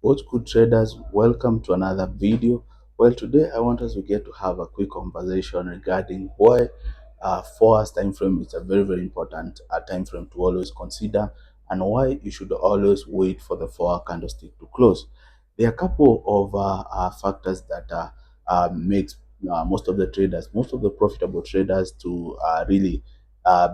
What's good, traders? Welcome to another video. Well, today I want us to get to have a quick conversation regarding why 4 hours time frame is a very important time frame to always consider, and why you should always wait for the 4 hour candlestick to close. There are a couple of factors that makes most of the traders, most of the profitable traders, to really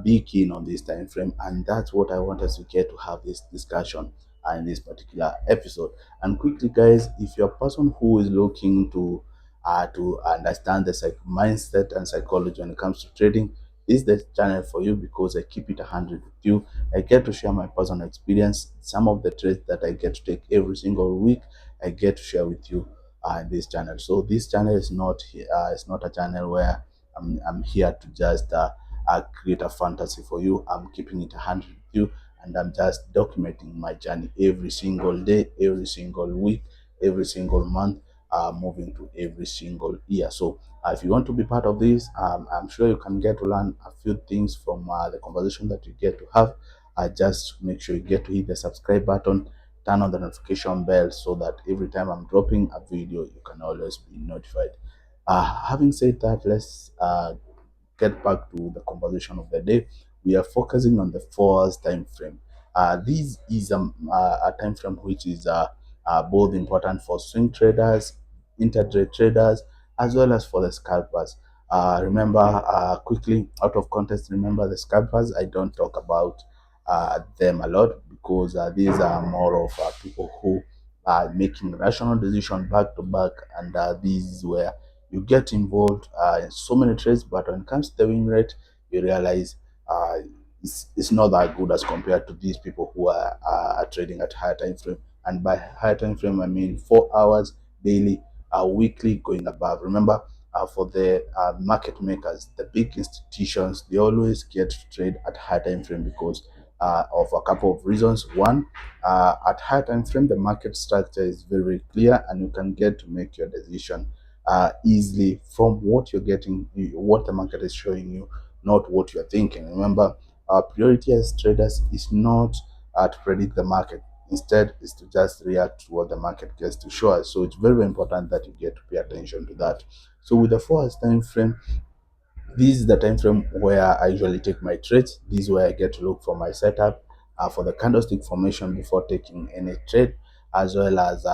be keen on this time frame, and that's what I want us to get to have this discussion in this particular episode. And quickly, guys, if you're a person who is looking to understand the mindset and psychology when it comes to trading, this is the channel for you, because I keep it 100 with you. I get to share my personal experience, some of the trades that I get to take every single week. I get to share with you in this channel. So this channel is not it's not a channel where I'm here to just create a fantasy for you. I'm keeping it 100 with you, and I'm just documenting my journey every single day, every single week, every single month, moving to every single year. So if you want to be part of this, I'm sure you can get to learn a few things from the conversation that you get to have. Just make sure you get to hit the subscribe button, turn on the notification bell, so that every time I'm dropping a video, you can always be notified. Having said that, let's get back to the conversation of the day. We are focusing on the 4 hours time frame. This is a time frame which is both important for swing traders, intraday traders, as well as for the scalpers. Remember, quickly out of context, remember the scalpers. I don't talk about them a lot, because these are more of people who are making rational decision back to back, and this is where you get involved in so many trades, but when it comes to the win rate, you realize uh, it's not that good as compared to these people who are trading at higher time frame. And by higher time frame, I mean 4 hours daily, weekly, going above. Remember, for the market makers, the big institutions, they always get to trade at higher time frame because of a couple of reasons. One, at higher time frame, the market structure is very clear, and you can get to make your decision easily from what you're getting, what the market is showing you, not what you're thinking. Remember, our priority as traders is not to predict the market. Instead, is to just react to what the market gets to show us. So it's very important that you get to pay attention to that. So with the 4 hours time frame, this is the time frame where I usually take my trades. This is where I get to look for my setup for the candlestick formation before taking any trade, as well as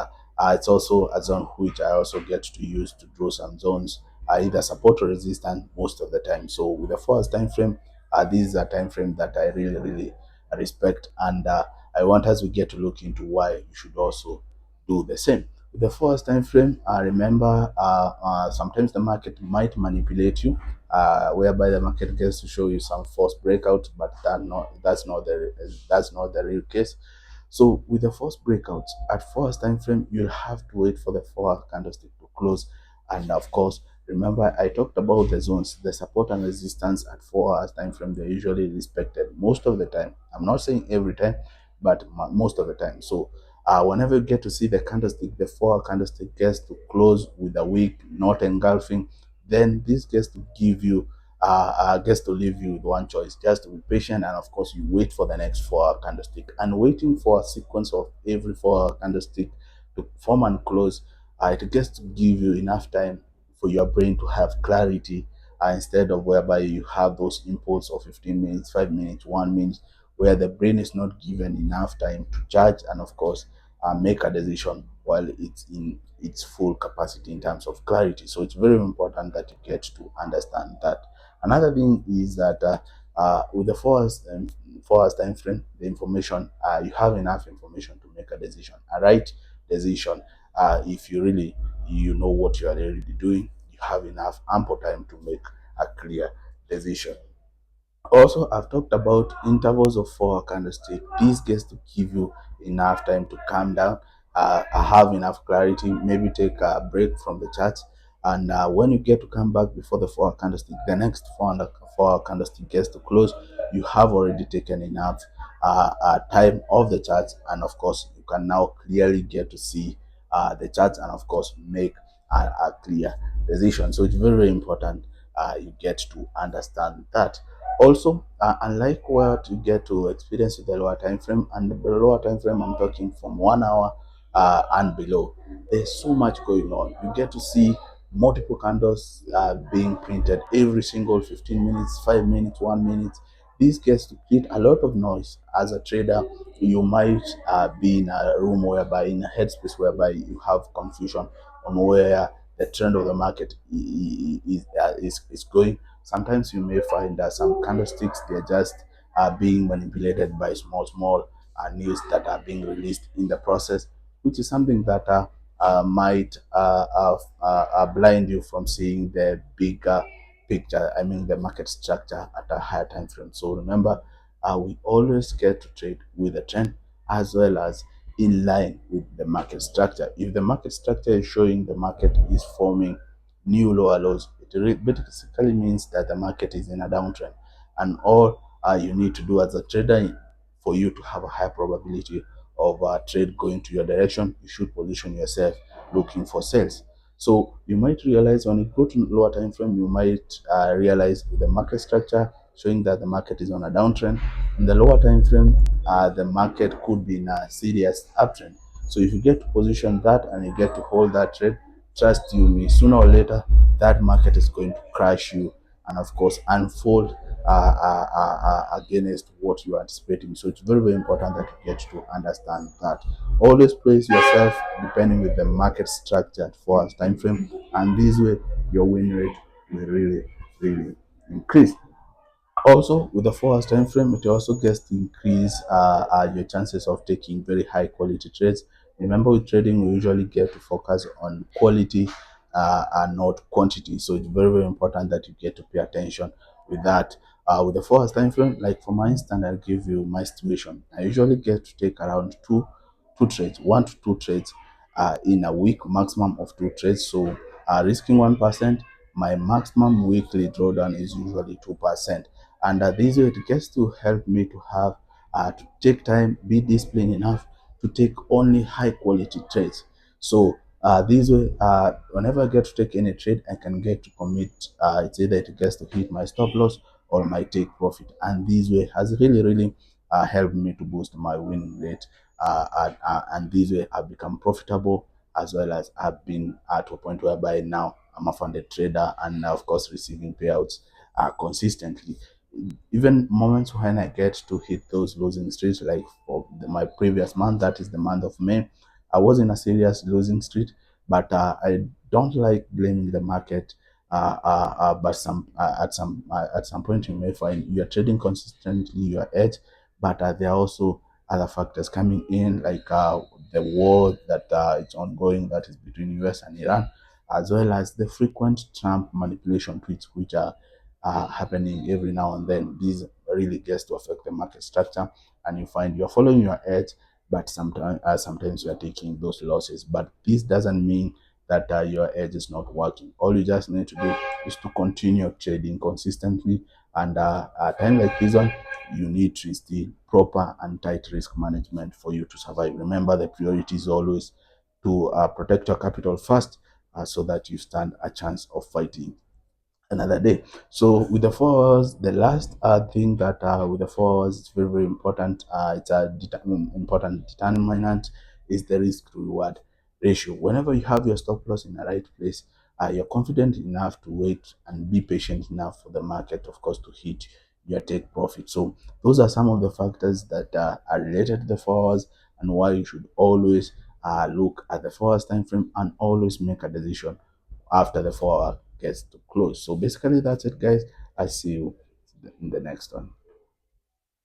it's also a zone which I also get to use to draw some zones, either support or resistance most of the time. So with the 4 hours time frame, this is a time frame that I really respect, and I want us to get to look into why you should also do the same. With the 4 hours time frame, remember, sometimes the market might manipulate you, whereby the market gets to show you some false breakout, but that's not the real case. So with the false breakouts at 4 hours time frame, you'll have to wait for the 4 hour candlestick to close. And of course, remember I talked about the zones, the support and resistance at 4 hours time frame. They're usually respected most of the time. I'm not saying every time, but most of the time. So whenever you get to see the candlestick, the 4 hour candlestick gets to close with a wick not engulfing, then this gets to give you gets to leave you with one choice: just to be patient, and of course you wait for the next 4 hour candlestick. And waiting for a sequence of every 4 hour candlestick to form and close, it gets to give you enough time for your brain to have clarity, instead of whereby you have those impulse of 15 minutes, 5 minutes, 1 minute, where the brain is not given enough time to charge and of course make a decision while it's in its full capacity in terms of clarity. So it's very important that you get to understand that. Another thing is that with the 4 hours time frame, the information, you have enough information to make a decision, a right decision. If you really you know what you are really doing, you have enough ample time to make a clear decision. Also, I've talked about intervals of 4 hour candlestick. This gets to give you enough time to calm down, have enough clarity, maybe take a break from the chart. And when you get to come back before the 4 hour candlestick, the next 4 hour candlestick gets to close, you have already taken enough time of the chart. And of course, you can now clearly get to see the chart and of course make a clear decision. So it's very important you get to understand that. Also, unlike what you get to experience with the lower time frame, and the lower time frame, I'm talking from 1 hour and below. There's so much going on. You get to see multiple candles being printed every single 15 minutes, 5 minutes, 1 minute. This gets to create a lot of noise. As a trader, you might be in a room whereby, in a headspace whereby you have confusion on where the trend of the market is going. Sometimes you may find that some candlesticks, they're just being manipulated by small news that are being released in the process, which is something that might blind you from seeing the bigger picture. I mean, the market structure at a higher time frame. So remember, we always get to trade with the trend as well as in line with the market structure. If the market structure is showing the market is forming new lower lows, it basically means that the market is in a downtrend, and all you need to do as a trader for you to have a high probability of trade going to your direction, you should position yourself looking for sales. So you might realize when you go to lower time frame, you might realize with the market structure showing that the market is on a downtrend. In the lower time frame, the market could be in a serious uptrend. So if you get to position that and you get to hold that trade, trust you me, sooner or later that market is going to crash you and of course unfold against what you are anticipating. So it's very important that you get to understand that. Always place yourself depending with the market structure for a time frame, and this way your win rate will really increase. Also, with the 4 hours time frame, it also gets to increase your chances of taking very high quality trades. Remember, with trading, we usually get to focus on quality and not quantity. So it's very important that you get to pay attention with that. With the 4 hours time frame, like for my instance, I'll give you my situation. I usually get to take around two trades, 1 to 2 trades in a week, maximum of 2 trades. So risking 1%, my maximum weekly drawdown is usually 2%. And this way it gets to help me to have to take time, be disciplined enough to take only high quality trades. So this way, whenever I get to take any trade, I can get to commit. It's either it gets to hit my stop loss or my take profit, and this way has really helped me to boost my winning rate. And this way I've become profitable, as well as I've been at a point whereby now I'm a funded trader and of course receiving payouts consistently. Even moments when I get to hit those losing streaks, like for my previous month, that is the month of May, I was in a serious losing streak, but I don't like blaming the market. But at some point you may find you are trading consistently, you are edge, but there are also other factors coming in, like the war that is ongoing, that is between US and Iran, as well as the frequent Trump manipulation tweets, which are happening every now and then. This really gets to affect the market structure, and you find you're following your edge, but sometimes you are taking those losses. But this doesn't mean that your edge is not working. All you just need to do is to continue trading consistently, and at a time like this one, you need to instill proper and tight risk management for you to survive. Remember, the priority is always to protect your capital first, so that you stand a chance of fighting another day. So with the 4 hours, the last thing that with the 4 hours is very important. It's a important determinant is the risk to reward ratio. Whenever you have your stop loss in the right place, you're confident enough to wait and be patient enough for the market, of course, to hit your take profit. So those are some of the factors that are related to the 4 hours, and why you should always look at the 4 hours time frame and always make a decision after the 4 hour gets to close. So basically that's it, guys. I see you in the next one.